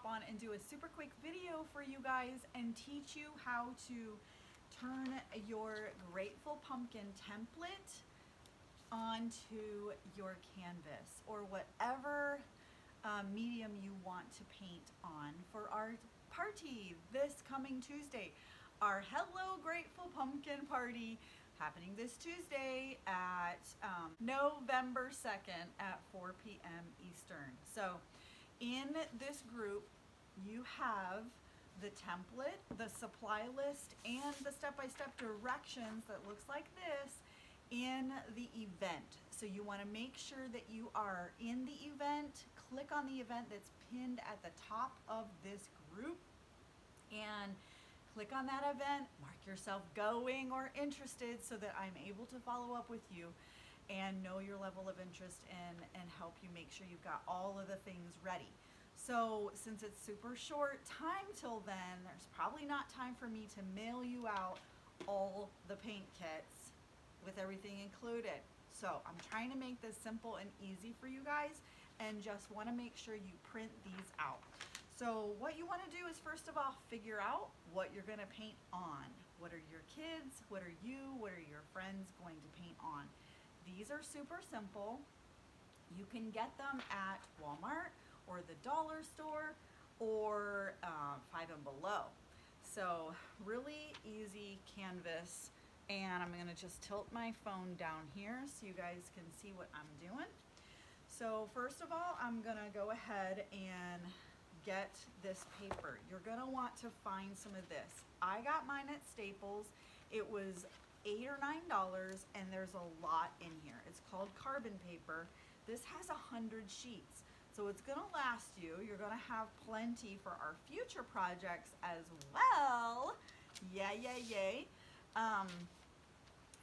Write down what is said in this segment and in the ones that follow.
hop on and do a super quick video for you guys and teach you how to turn your Grateful Pumpkin template onto your canvas or whatever medium you want to paint on for our party this coming Tuesday. Our Hello Grateful Pumpkin party happening this Tuesday at November 2nd at 4 p.m. Eastern. So in this group, you have the template, the supply list, and the step-by-step directions that looks like this in the event. So you want to make sure that you are in the event. Click on the event that's pinned at the top of this group and click on that event, mark yourself going or interested so that I'm able to follow up with you and know your level of interest and help you make sure you've got all of the things ready. So since it's super short time till then, there's probably not time for me to mail you out all the paint kits with everything included. So I'm trying to make this simple and easy for you guys and just want to make sure you print these out. So what you want to do is first of all figure out what you're going to paint on. What are your kids? What are you? What are your friends going to paint on? These are super simple. You can get them at Walmart or the dollar store or 5 and Below. So really easy canvas, and I'm going to just tilt my phone down here so you guys can see what I'm doing. So first of all, I'm going to go ahead and get this paper. You're going to want to find some of this. I got mine at Staples. It was $8 or $9, and there's a lot in here. It's called carbon paper. This has 100 sheets, so it's going to last you. You're going to have plenty for our future projects as well. Yay, yay, yay.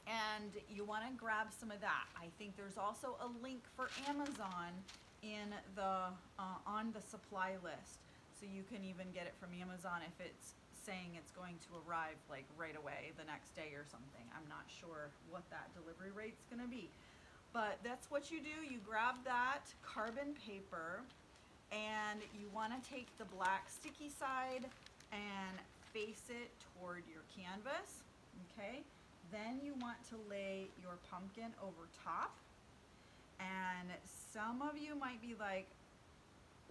And you want to grab some of that. I think there's also a link for Amazon in the on the supply list, so you can even get it from Amazon if it's saying it's going to arrive like right away the next day or something. I'm not sure what that delivery rate's going to be, but that's what you do. You grab that carbon paper and you want to take the black sticky side and face it toward your canvas. Okay, then you want to lay your pumpkin over top. And some of you might be like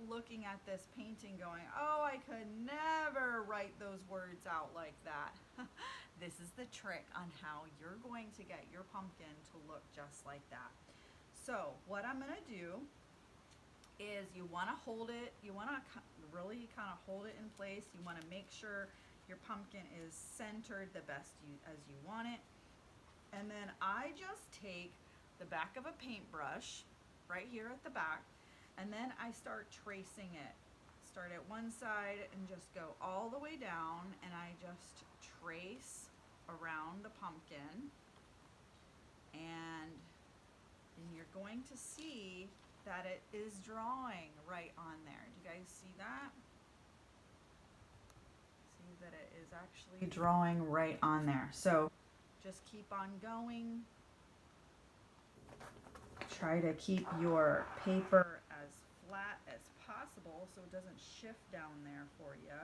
looking at this painting going, oh, I could never write those words out like that. This is the trick on how you're going to get your pumpkin to look just like that. So what I'm going to do is you want to hold it, you want to really kind of hold it in place. You want to make sure your pumpkin is centered the best as you want it. And then I just take the back of a paintbrush right here at the back, and then I start tracing it. Start at one side and just go all the way down, and I just trace around the pumpkin, and you're going to see that it is drawing right on there. Do you guys see that? See that it is actually drawing right on there. So just keep on going. Try to keep your paper as flat as possible so it doesn't shift down there for you.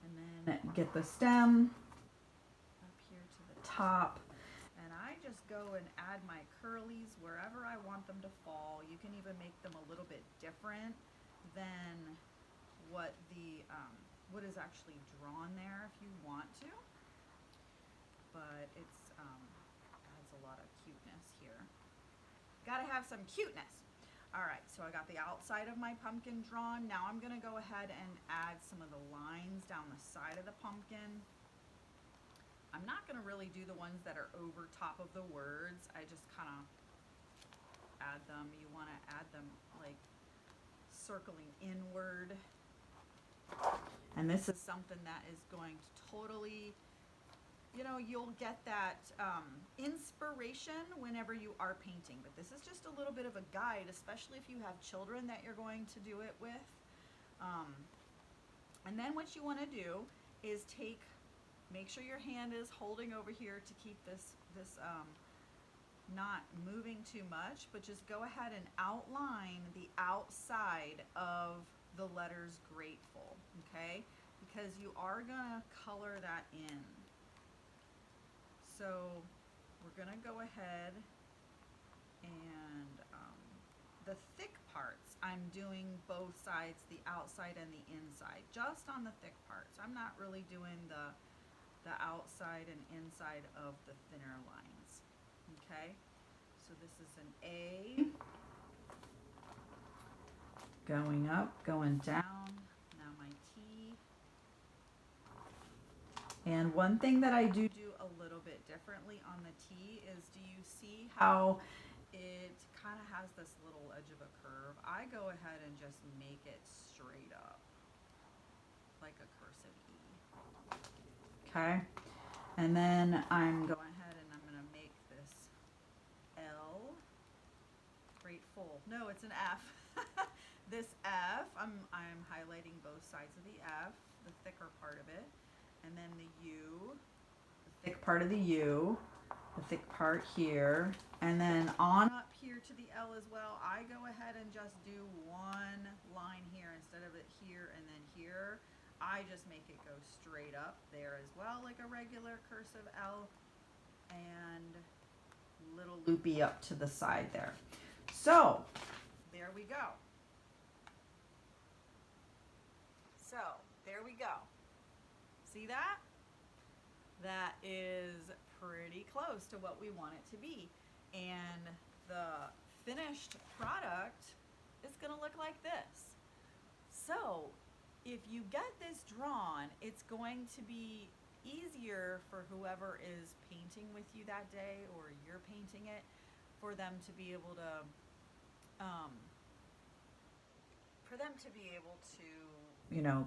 And then get the stem up here to the top. And I just go and add my curlies wherever I want them to fall. You can even make them a little bit different than what what is actually drawn there if you want to. But it's adds a lot of cuteness here. Gotta have some cuteness. All right, so I got the outside of my pumpkin drawn. Now I'm gonna go ahead and add some of the lines down the side of the pumpkin. I'm not gonna really do the ones that are over top of the words. I just kind of add them. You wanna add them like circling inward. And this is something that is going to totally, you know, you'll get that inspiration whenever you are painting. But this is just a little bit of a guide, especially if you have children that you're going to do it with. And then what you want to do is make sure your hand is holding over here to keep this not moving too much, but just go ahead and outline the outside of the letters grateful, okay? Because you are gonna color that in. So we're gonna go ahead and the thick parts, I'm doing both sides, the outside and the inside, just on the thick parts. I'm not really doing the outside and inside of the thinner lines, okay? So this is an A, going up, going down, now my T. And one thing that I do a little bit differently on the T is, do you see how it kind of has this little edge of a curve? I go ahead and just make it straight up, like a cursive E. Okay? And then I'm going ahead and I'm going to make this L, grateful. No, it's an F. This F, I'm highlighting both sides of the F, the thicker part of it. And then the U, the thick part of the U, the thick part here, and then on up here to the L as well. I go ahead and just do one line here instead of it here and then here. I just make it go straight up there as well, like a regular cursive L, and little loopy up to the side there. So there we go. So there we go. See that? That is pretty close to what we want it to be. And the finished product is going to look like this. So if you get this drawn, it's going to be easier for whoever is painting with you that day, or you're painting it, for them to be able to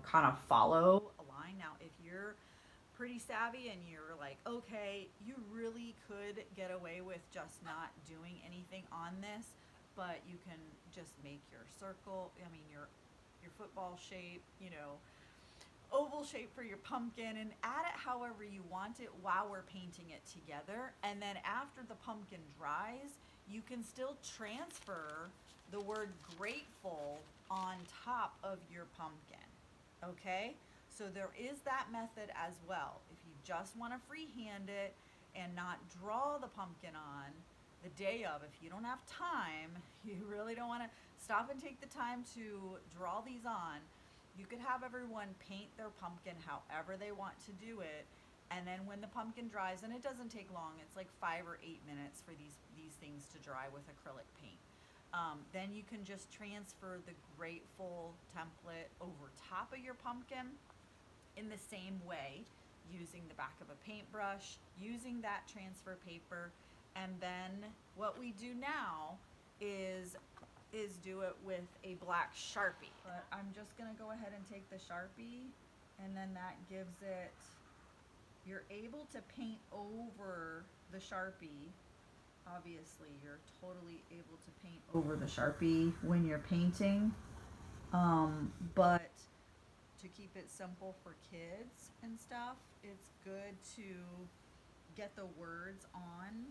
kind of follow a line. Now, if you're pretty savvy and you're like, okay, you really could get away with just not doing anything on this, but you can just make your circle, your football shape, oval shape for your pumpkin, and add it however you want it while we're painting it together. And then after the pumpkin dries, you can still transfer the word grateful on top of your pumpkin. Okay? So there is that method as well. If you just want to freehand it and not draw the pumpkin on the day of, if you don't have time, you really don't want to stop and take the time to draw these on, you could have everyone paint their pumpkin however they want to do it. And then when the pumpkin dries, and it doesn't take long, it's like 5 or 8 minutes for these things to dry with acrylic paint. Then you can just transfer the grateful template over top of your pumpkin in the same way, using the back of a paintbrush, using that transfer paper. And then what we do now is do it with a black Sharpie. But I'm just gonna go ahead and take the Sharpie, and then that gives it, you're able to paint over the Sharpie. Obviously, you're totally able to paint over the Sharpie when you're painting, but to keep it simple for kids and stuff, it's good to get the words on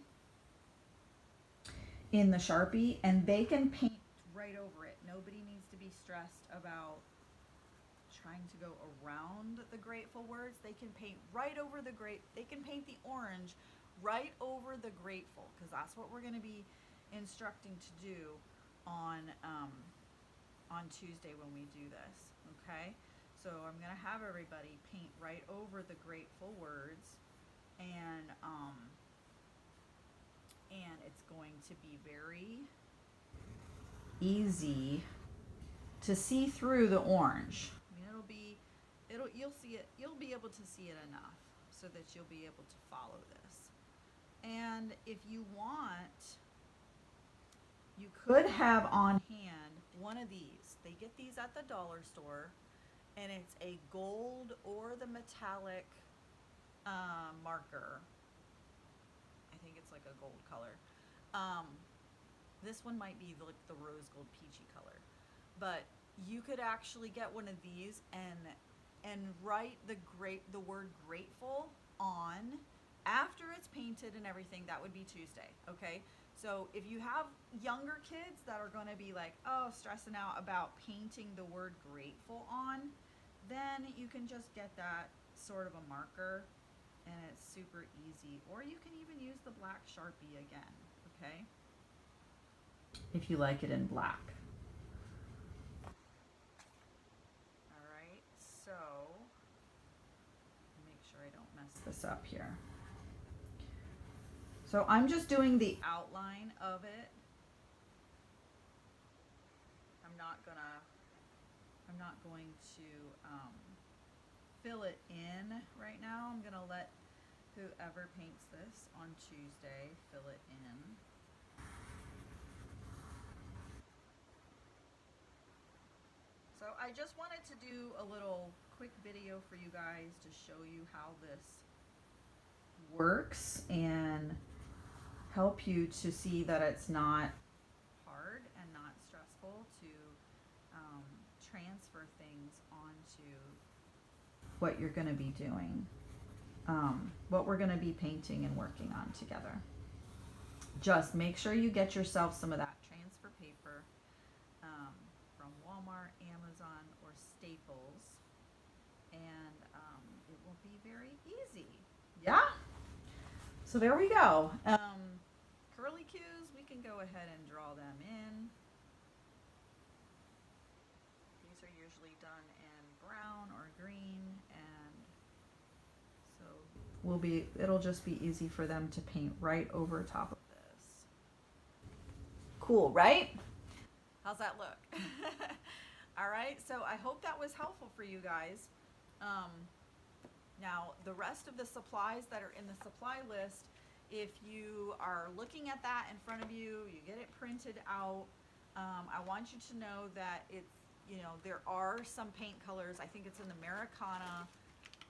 in the Sharpie, and they can paint right over it. Nobody needs to be stressed about trying to go around the grateful words. They can paint right over they can paint the orange right over the grateful, because that's what we're going to be instructing to do on Tuesday when we do this. Okay, so I'm going to have everybody paint right over the grateful words, and it's going to be very easy to see through the orange. You'll be able to see it enough so that you'll be able to follow this. And if you want, you could have on hand one of these. They get these at the dollar store, and it's a gold or the metallic marker. I think it's like a gold color. This one might be like the rose gold peachy color, but you could actually get one of these and write the word grateful on after it's painted and everything. That would be Tuesday. Okay, So if you have younger kids that are going to be like, oh, stressing out about painting the word grateful on, then you can just get that sort of a marker and it's super easy. Or you can even use the black Sharpie again, okay? If you like it in black. All right, so make sure I don't mess this up here. So I'm just doing the outline of it. I'm not going to fill it in right now. I'm gonna let whoever paints this on Tuesday fill it in. So I just wanted to do a little quick video for you guys to show you how this works and help you to see that it's not hard and not stressful to transfer things onto what you're going to be doing, what we're going to be painting and working on together. Just make sure you get yourself some of that transfer paper from Walmart, Amazon, or Staples, and it will be very easy. Yeah? So there we go. Curly cues, we can go ahead and draw them in. These are usually done in brown or green, and so it'll just be easy for them to paint right over top of this. Cool, right? How's that look? All right, so I hope that was helpful for you guys. Now, the rest of the supplies that are in the supply list, if you are looking at that in front of you, you get it printed out. I want you to know that it's, there are some paint colors. I think it's in the Americana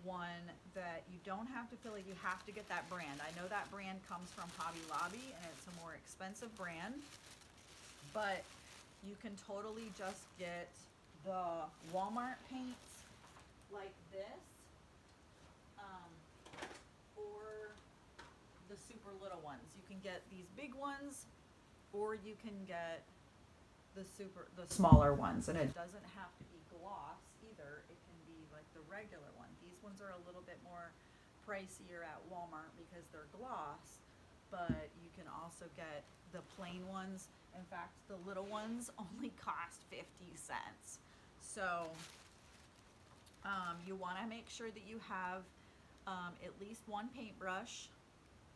one that you don't have to feel like you have to get that brand. I know that brand comes from Hobby Lobby and it's a more expensive brand, but you can totally just get the Walmart paints like this, or the super little ones. You can get these big ones, or you can get the smaller ones, and it doesn't have to be gloss either. It can be like the regular one. These ones are a little bit more pricier at Walmart because they're gloss, but you can also get the plain ones. In fact, the little ones only cost 50 cents. So you want to make sure that you have at least one paintbrush,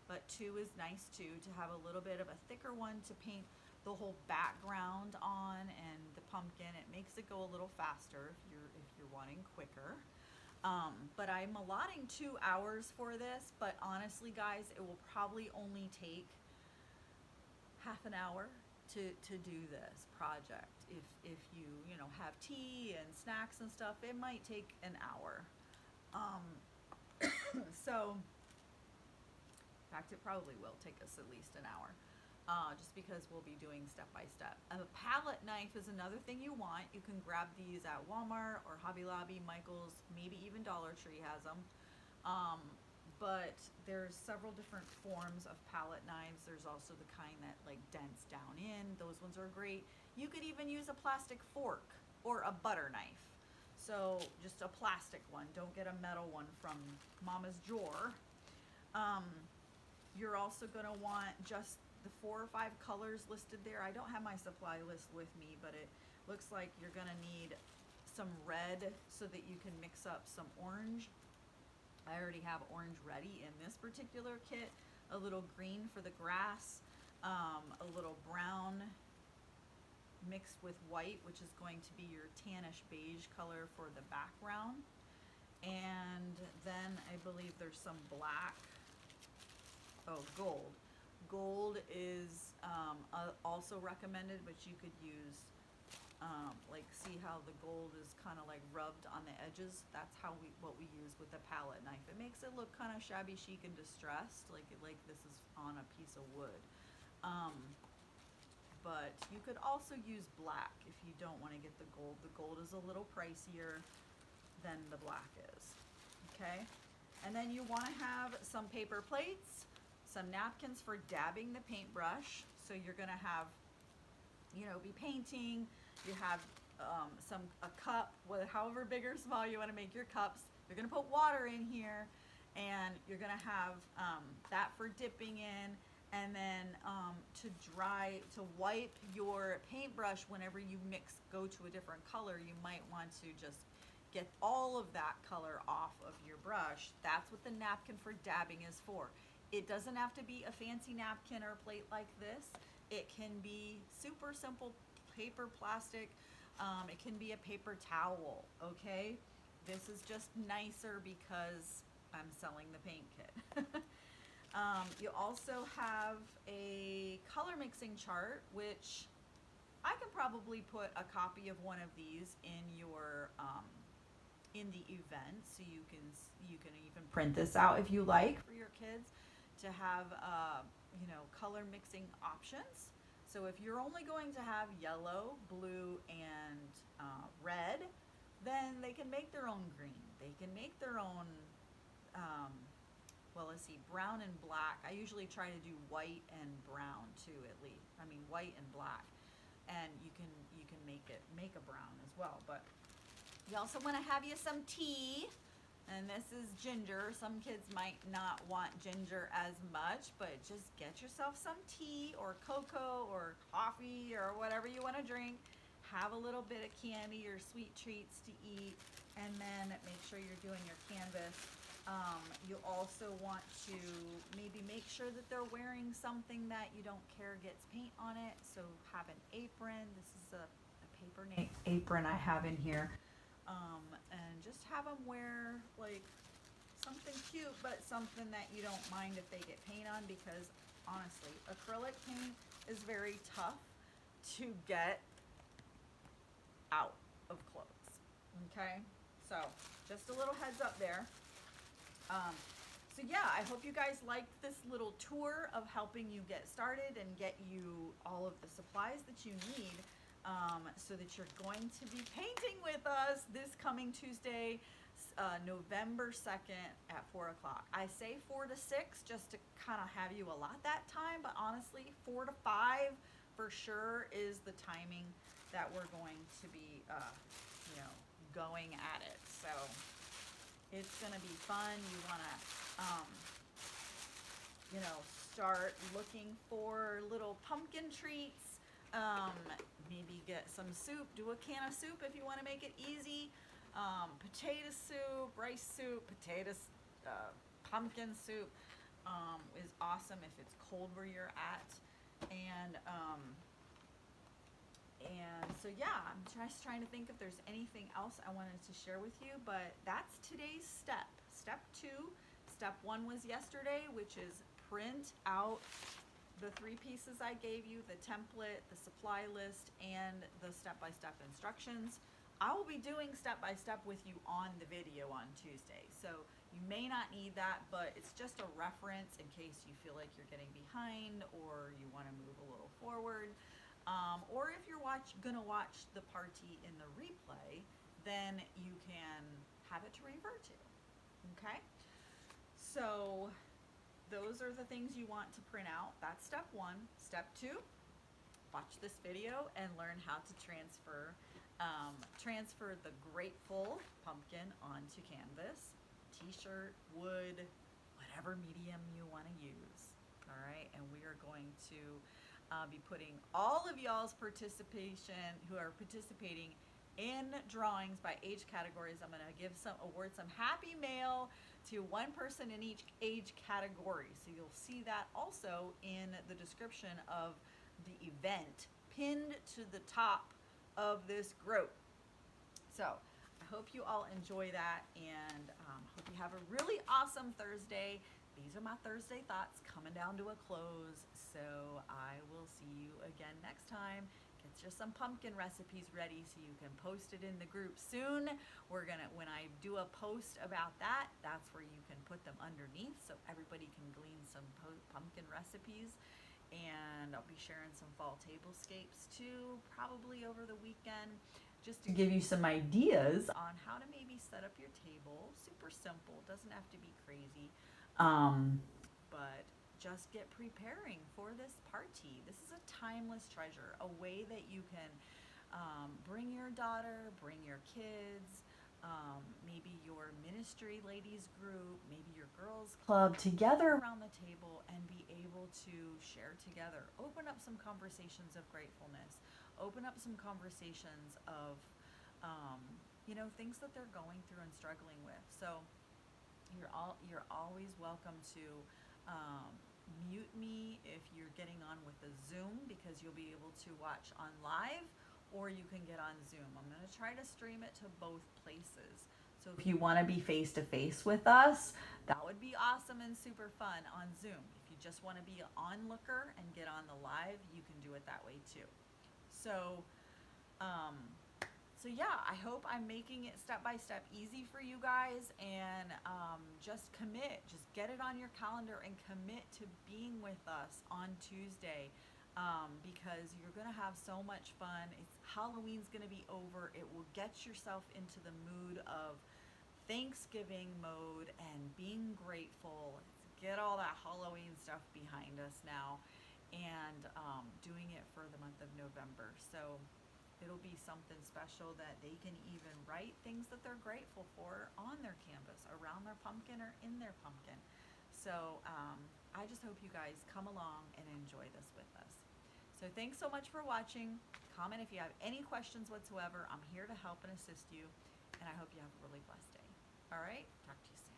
but two is nice too, to have a little bit of a thicker one to paint the whole background on and the pumpkin. It makes it go a little faster if you're wanting quicker. But I'm allotting 2 hours for this, but honestly guys, it will probably only take half an hour to do this project. If you have tea and snacks and stuff, it might take an hour. So in fact, it probably will take us at least an hour, just because we'll be doing step by step. A palette knife is another thing you want. You can grab these at Walmart or Hobby Lobby, Michael's, maybe even Dollar Tree has them. But there's several different forms of palette knives. There's also the kind that like dents down in. Those ones are great. You could even use a plastic fork or a butter knife. So just a plastic one. Don't get a metal one from Mama's drawer. You're also going to want just the 4 or 5 colors listed there. I don't have my supply list with me, but it looks like you're going to need some red so that you can mix up some orange. I already have orange ready in this particular kit. A little green for the grass, a little brown mixed with white, which is going to be your tannish beige color for the background. And then I believe there's some black. Oh, gold. Gold is also recommended, but you could use, see how the gold is kind of like rubbed on the edges. That's what we use with the palette knife. It makes it look kind of shabby chic and distressed, like this is on a piece of wood. But you could also use black if you don't want to get the gold. The gold is a little pricier than the black is. Okay, and then you want to have some paper plates, some napkins for dabbing the paintbrush. So you're gonna have, be painting. You have a cup, however big or small you want to make your cups. You're gonna put water in here, and you're gonna have that for dipping in. And then to wipe your paintbrush whenever you go to a different color, you might want to just get all of that color off of your brush. That's what the napkin for dabbing is for. It doesn't have to be a fancy napkin or plate like this. It can be super simple paper, plastic. It can be a paper towel, okay? This is just nicer because I'm selling the paint kit. You also have a color mixing chart, which I can probably put a copy of one of these in in the event, so you can even print this out if you like for your kids to have color mixing options. So if you're only going to have yellow, blue, and red, then they can make their own green. They can make their own let's see, brown and black. I usually try to do white and brown too, at least. I mean, white and black. And you can make a brown as well. But you also want to have you some tea. And this is ginger. Some kids might not want ginger as much, but just get yourself some tea or cocoa or coffee or whatever you want to drink. Have a little bit of candy or sweet treats to eat, and then make sure you're doing your canvas. You also want to maybe make sure that they're wearing something that you don't care gets paint on it. So have an apron. This is a paper apron I have in here. And just have them wear like something cute, but something that you don't mind if they get paint on, because honestly, acrylic paint is very tough to get out of clothes. Okay, so just a little heads up there. So yeah, I hope you guys liked this little tour of helping you get started and get you all of the supplies that you need, so that you're going to be painting with us this coming Tuesday, November 2nd at 4 o'clock. I say 4 to 6 just to kind of have you allot that time, but honestly 4 to 5 for sure is the timing that we're going to be going at it. So it's going to be fun. You want to start looking for little pumpkin treats. Maybe get some soup. Do a can of soup if you want to make it easy. Potato soup, rice soup, pumpkin soup is awesome if it's cold where you're at. And so yeah, I'm just trying to think if there's anything else I wanted to share with you, but that's today's step. Step 2. Step 1 was yesterday, which is print out the 3 pieces I gave you, the template, the supply list, and the step-by-step instructions. I will be doing step-by-step with you on the video on Tuesday. So you may not need that, but it's just a reference in case you feel like you're getting behind or you want to move a little forward. Or if you're gonna watch the party in the replay, then you can have it to refer to. Okay? So those are the things you want to print out. That's step 1. Step 2, watch this video and learn how to transfer the grateful pumpkin onto canvas, t-shirt, wood, whatever medium you want to use. All right, and we are going to be putting all of y'all's who are participating in drawings by age categories. I'm going to award some happy mail to one person in each age category. So you'll see that also in the description of the event, pinned to the top of this group. So I hope you all enjoy that, and hope you have a really awesome Thursday. These are my Thursday thoughts coming down to a close. So I will see you again next time. Get you some pumpkin recipes ready so you can post it in the group soon. When I do a post about that, that's where you can put them underneath so everybody can glean some pumpkin recipes. And I'll be sharing some fall tablescapes too, probably over the weekend, just to give you some ideas on how to maybe set up your table. Super simple, doesn't have to be crazy, but just get preparing for this party. This is a timeless treasure, a way that you can bring your daughter, bring your kids, maybe your ministry ladies group, maybe your girls club together around the table and be able to share together. Open up some conversations of gratefulness. Open up some conversations of, things that they're going through and struggling with. So you're always welcome to mute me if you're getting on with a Zoom, because you'll be able to watch on live, or you can get on Zoom. I'm going to try to stream it to both places. So if you want to be face to face with us, that would be awesome and super fun on Zoom. If you just want to be an onlooker and get on the live, you can do it that way too. So yeah, I hope I'm making it step by step easy for you guys, and just commit, just get it on your calendar and commit to being with us on Tuesday, because you're going to have so much fun. Halloween's going to be over. It will get yourself into the mood of Thanksgiving mode and being grateful. Get all that Halloween stuff behind us now, and doing it for the month of November. So it'll be something special that they can even write things that they're grateful for on their canvas, around their pumpkin or in their pumpkin. So I just hope you guys come along and enjoy this with us. So thanks so much for watching. Comment if you have any questions whatsoever. I'm here to help and assist you, and I hope you have a really blessed day. All right, talk to you soon.